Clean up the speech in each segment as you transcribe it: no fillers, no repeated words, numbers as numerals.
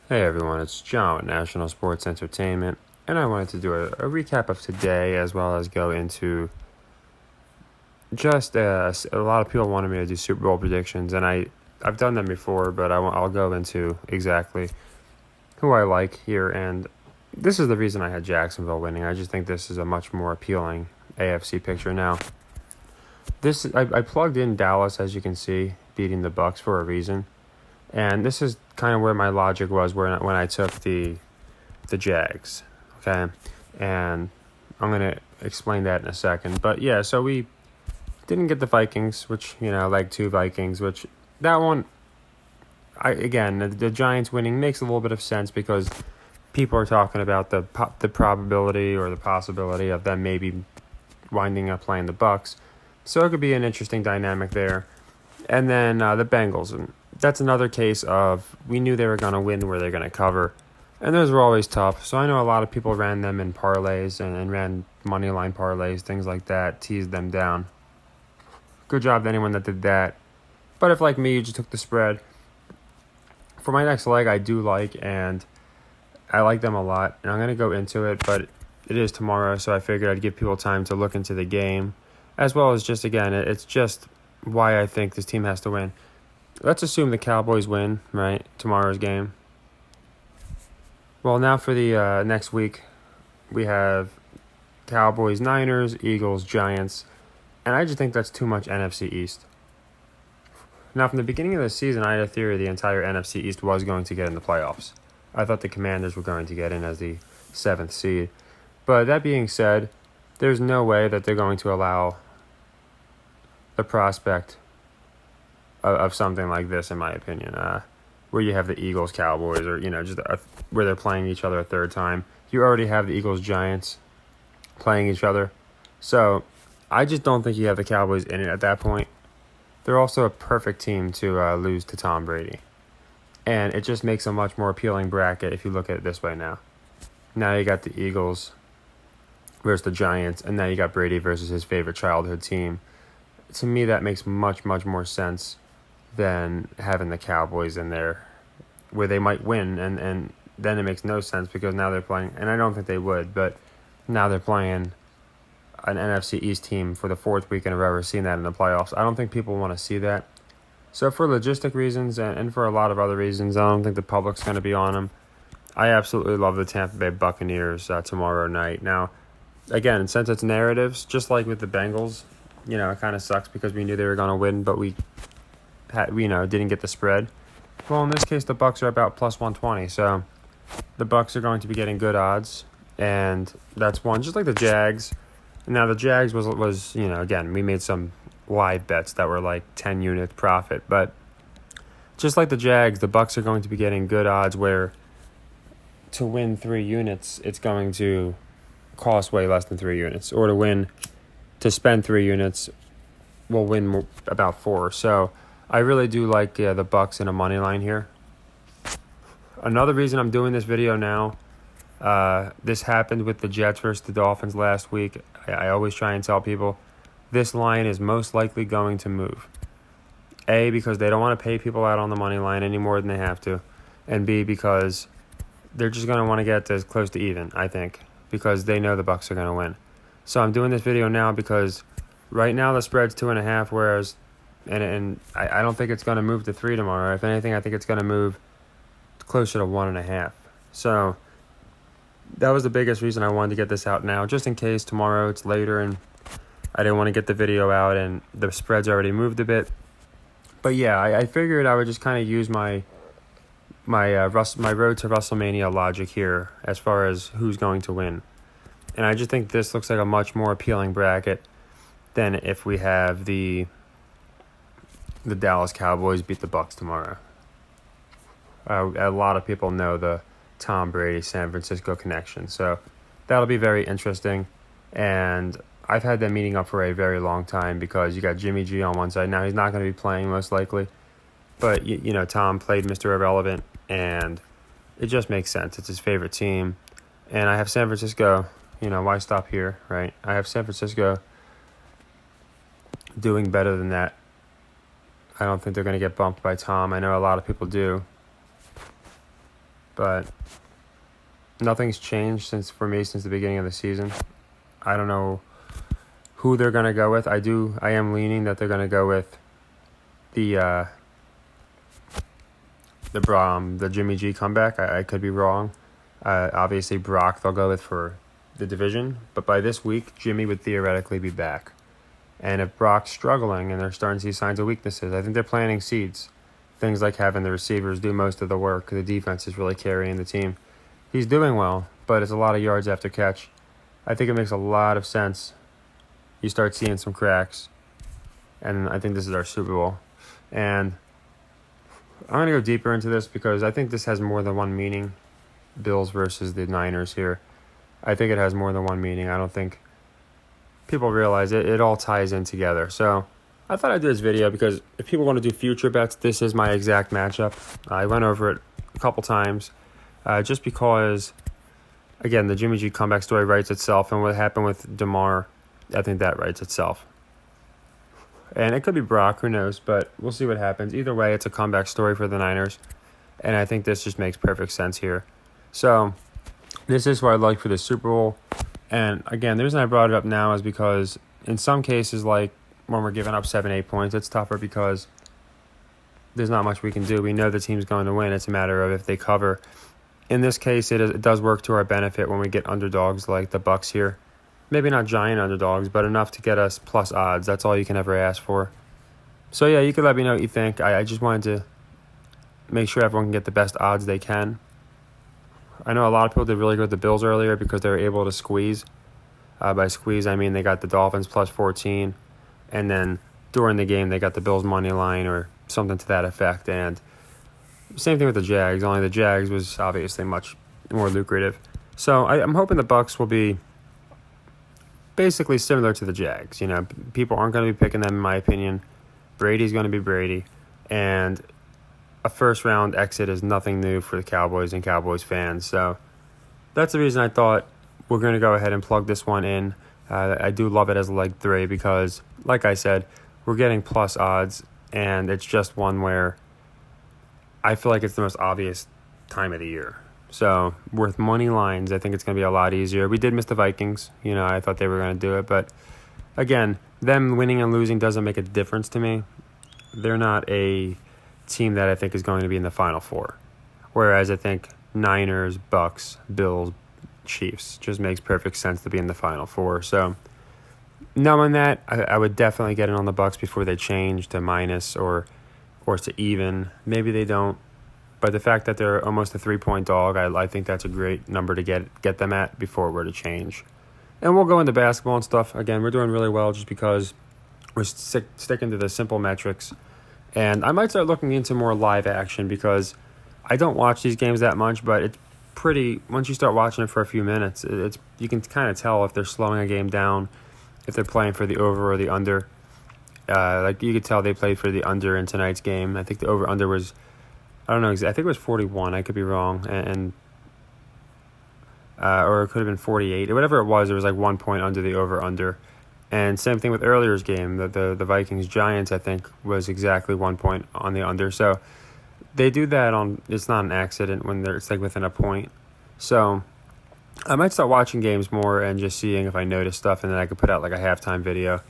Hey everyone, it's John with National Sports Entertainment, and I wanted to do a recap of today as well as go into just a lot of people wanted me to do Super Bowl predictions, and I've done them before, but I'll go into exactly who I like here, and this is the reason I had Jacksonville winning. I just think this is a much more appealing AFC picture now. I plugged in Dallas, as you can see, beating the Bucs for a reason. And this is kind of where my logic was when I took the Jags, okay? And I'm going to explain that in a second. But, yeah, so we didn't get the Vikings, which, leg 2 Vikings, which that one, the Giants winning makes a little bit of sense because people are talking about the probability or the possibility of them maybe winding up playing the Bucs. So it could be an interesting dynamic there. And then the Bengals, and that's another case of we knew they were going to win where they're going to cover. And those were always tough. So I know a lot of people ran them in parlays and ran money line parlays, things like that, teased them down. Good job to anyone that did that. But if, like me, you just took the spread, for my next leg, I do like, and I like them a lot. And I'm going to go into it, but it is tomorrow, so I figured I'd give people time to look into the game, as well as just, again, it's just why I think this team has to win. Let's assume the Cowboys win, right, tomorrow's game. Well, now for the next week, we have Cowboys, Niners, Eagles, Giants, and I just think that's too much NFC East. Now, from the beginning of the season, I had a theory the entire NFC East was going to get in the playoffs. I thought the Commanders were going to get in as the 7th seed. But that being said, there's no way that they're going to allow the prospect of something like this, in my opinion, where you have the Eagles, Cowboys, or, where they're playing each other a third time. You already have the Eagles, Giants playing each other. So I just don't think you have the Cowboys in it at that point. They're also a perfect team to lose to Tom Brady. And it just makes a much more appealing bracket if you look at it this way now. Now you got the Eagles versus the Giants, and now you got Brady versus his favorite childhood team. To me, that makes much, much more sense than having the Cowboys in there where they might win, and then it makes no sense because now they're playing, and I don't think they would, but now they're playing an NFC East team for the 4th week in a row. We're seeing that in the playoffs. I don't think people want to see that. So for logistic reasons and for a lot of other reasons, I don't think the public's going to be on them. I absolutely love the Tampa Bay Buccaneers tomorrow night. Now, again, since it's narratives, just like with the Bengals, it kind of sucks because we knew they were going to win, but we didn't get the spread. Well, in this case, the Bucs are about plus 120, so the Bucs are going to be getting good odds, and that's one. Just like the Jags. Now, the Jags was again, we made some live bets that were like 10-unit profit, but just like the Jags, the Bucs are going to be getting good odds where to win 3 units, it's going to cost way less than 3 units, or to spend 3 units will win about 4. So I really do like the Bucs in a money line here. Another reason I'm doing this video now, this happened with the Jets versus the Dolphins last week. I always try and tell people this line is most likely going to move. A, because they don't want to pay people out on the money line any more than they have to. And B, because they're just going to want to get as close to even, I think, because they know the Bucs are going to win. So I'm doing this video now because right now the spread's 2.5, whereas and I don't think it's going to move to 3 tomorrow. If anything, I think it's going to move closer to 1.5. So that was the biggest reason I wanted to get this out now, just in case tomorrow it's later and I didn't want to get the video out and the spread's already moved a bit. But yeah, I figured I would just kind of use my road to WrestleMania logic here as far as who's going to win. And I just think this looks like a much more appealing bracket than if we have the Dallas Cowboys beat the Bucs tomorrow. A lot of people know the Tom Brady San Francisco connection, so that'll be very interesting. And I've had them meeting up for a very long time because you got Jimmy G on one side. Now he's not going to be playing most likely, but Tom played Mr. Irrelevant, and it just makes sense. It's his favorite team, and I have San Francisco. Why stop here, right? I have San Francisco doing better than that. I don't think they're going to get bumped by Tom. I know a lot of people do. but nothing's changed since the beginning of the season. I don't know who they're going to go with. I am leaning that they're going to go with the Jimmy G comeback. I could be wrong. Obviously, Brock they'll go with for the division, but by this week, Jimmy would theoretically be back. And if Brock's struggling and they're starting to see signs of weaknesses, I think they're planting seeds. Things like having the receivers do most of the work. The defense is really carrying the team. He's doing well, but it's a lot of yards after catch. I think it makes a lot of sense. You start seeing some cracks, and I think this is our Super Bowl. And I'm going to go deeper into this because I think this has more than one meaning, Bills versus the Niners here. I think it has more than one meaning. I don't think people realize it. It all ties in together. So I thought I'd do this video because if people want to do future bets, this is my exact matchup. I went over it a couple times just because, again, the Jimmy G comeback story writes itself, and what happened with DeMar, I think that writes itself. And it could be Brock, who knows, but we'll see what happens. Either way, it's a comeback story for the Niners, and I think this just makes perfect sense here. So this is what I'd like for the Super Bowl. And again, the reason I brought it up now is because in some cases, like when we're giving up 7-8 points, it's tougher because there's not much we can do. We know the team's going to win. It's a matter of if they cover. In this case, it does work to our benefit when we get underdogs like the Bucs here. Maybe not giant underdogs, but enough to get us plus odds. That's all you can ever ask for. So yeah, you could let me know what you think. I just wanted to make sure everyone can get the best odds they can. I know a lot of people did really good with the Bills earlier because they were able to squeeze. By squeeze, I mean they got the Dolphins plus 14, and then during the game they got the Bills money line or something to that effect. And same thing with the Jags, only the Jags was obviously much more lucrative. So I'm hoping the Bucs will be basically similar to the Jags. You know, people aren't going to be picking them, in my opinion. Brady's going to be Brady, and a first-round exit is nothing new for the Cowboys and Cowboys fans. So that's the reason I thought we're going to go ahead and plug this one in. I do love it as leg 3 because, like I said, we're getting plus odds, and it's just one where I feel like it's the most obvious time of the year. So with money lines, I think it's going to be a lot easier. We did miss the Vikings. You know, I thought they were going to do it. But, again, them winning and losing doesn't make a difference to me. They're not a team that I think is going to be in the Final Four. Whereas I think Niners, Bucs, Bills, Chiefs just makes perfect sense to be in the Final Four. So knowing that, I would definitely get in on the Bucs before they change to minus or to even. Maybe they don't. But the fact that they're almost a 3-point dog, I think that's a great number to get them at before it were to change. And we'll go into basketball and stuff. Again, we're doing really well just because we're sticking to the simple metrics. And I might start looking into more live action because I don't watch these games that much, but it's pretty, once you start watching it for a few minutes, you can kind of tell if they're slowing a game down, if they're playing for the over or the under. Like you could tell they played for the under in tonight's game. I think the over-under was, I don't know exactly, I think it was 41. I could be wrong. Or it could have been 48. Whatever it was like 1 point under the over-under. And same thing with earlier's game. The Vikings-Giants, I think, was exactly 1 point on the under. So they do that on, it's not an accident when it's like within a point. So I might start watching games more and just seeing if I notice stuff, and then I could put out like a halftime video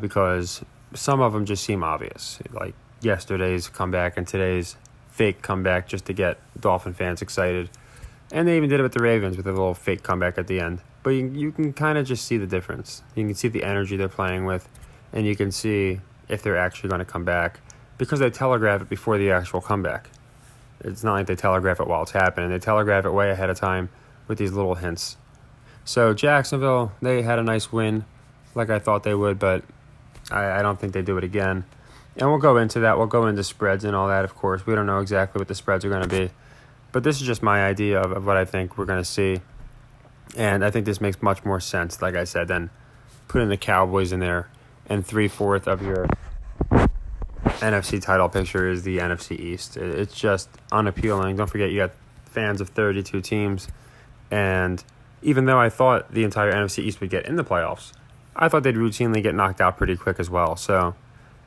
because some of them just seem obvious. Like yesterday's comeback and today's fake comeback just to get Dolphin fans excited. And they even did it with the Ravens with a little fake comeback at the end. But you can kind of just see the difference. You can see the energy they're playing with, and you can see if they're actually going to come back because they telegraph it before the actual comeback. It's not like they telegraph it while it's happening. They telegraph it way ahead of time with these little hints. So Jacksonville, they had a nice win like I thought they would, but I don't think they do it again. And we'll go into that. We'll go into spreads and all that, of course. We don't know exactly what the spreads are going to be. But this is just my idea of what I think we're going to see. And I think this makes much more sense, like I said, than putting the Cowboys in there and 3/4 of your NFC title picture is the NFC East. It's just unappealing. Don't forget, you got fans of 32 teams. And even though I thought the entire NFC East would get in the playoffs, I thought they'd routinely get knocked out pretty quick as well. So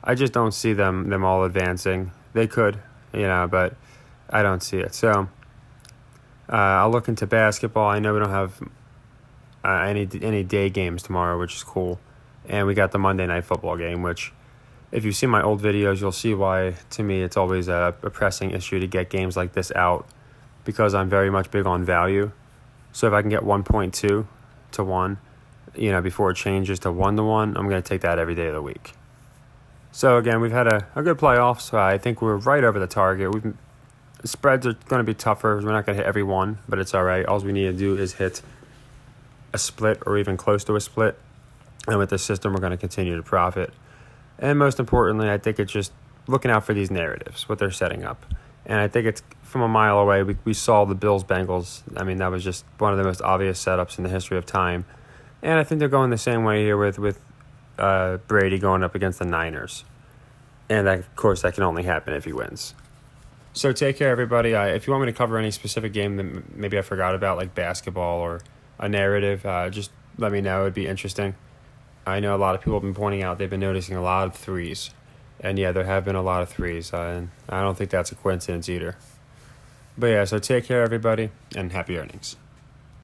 I just don't see them all advancing. They could, but I don't see it. So I'll look into basketball. I know we don't have any day games tomorrow, which is cool. And we got the Monday Night Football game, which, if you've seen my old videos, you'll see why, to me, it's always a pressing issue to get games like this out, because I'm very much big on value. So if I can get 1.2 to 1, before it changes to 1 to 1, I'm going to take that every day of the week. So again, we've had a good playoffs. I think we're right over the target. Spreads are going to be tougher. We're not going to hit every one, but it's all right. All we need to do is hit a split or even close to a split. And with this system, we're going to continue to profit. And most importantly, I think it's just looking out for these narratives, what they're setting up. And I think it's from a mile away. We saw the Bills-Bengals. I mean, that was just one of the most obvious setups in the history of time. And I think they're going the same way here with Brady going up against the Niners. And of course, that can only happen if he wins. So take care, everybody. If you want me to cover any specific game that maybe I forgot about, like basketball or a narrative, just let me know. It'd be interesting. I know a lot of people have been pointing out they've been noticing a lot of threes. And yeah, there have been a lot of threes. And I don't think that's a coincidence either. But yeah, so take care, everybody, and happy earnings.